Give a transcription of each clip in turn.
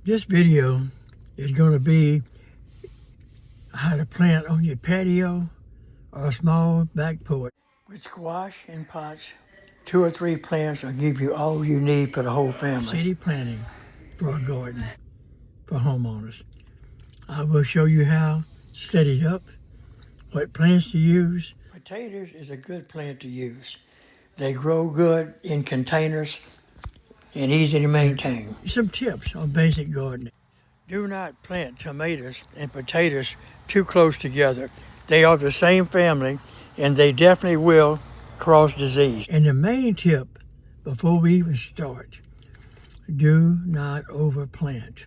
This video is going to be how to plant on your patio or a small back porch. With squash in pots, 2 or 3 plants will give you all you need for the whole family. City planting for a garden for homeowners. I will show you how to set it up, what plants to use. Potatoes is a good plant to use. They grow good in containers and easy to maintain. Some tips on basic gardening. Do not plant tomatoes and potatoes too close together. They are the same family and they definitely will cause disease. And the main tip before we even start, do not overplant.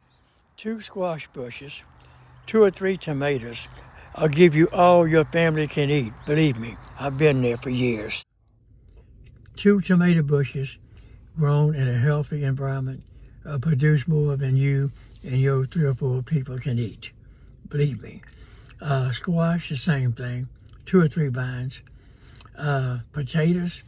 2 squash bushes, 2 or 3 tomatoes, I'll give you all your family can eat. Believe me, I've been there for years. 2 tomato bushes grown in a healthy environment produce more than you and your 3 or 4 people can eat. Believe me. Squash, the same thing, 2 or 3 vines. Potatoes,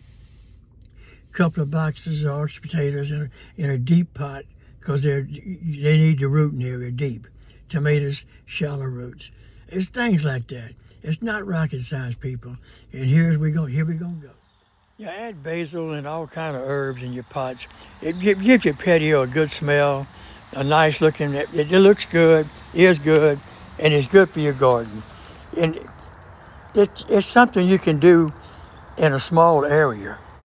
a couple of boxes of arch potatoes in a deep pot because they need the rooting area deep. Tomatoes, shallow roots. It's things like that. It's not rocket science, people. And here we go. You add basil and all kind of herbs in your pots. It gives your patio a good smell, a nice looking. It looks good, is good, and it's good for your garden. And it's something you can do in a small area.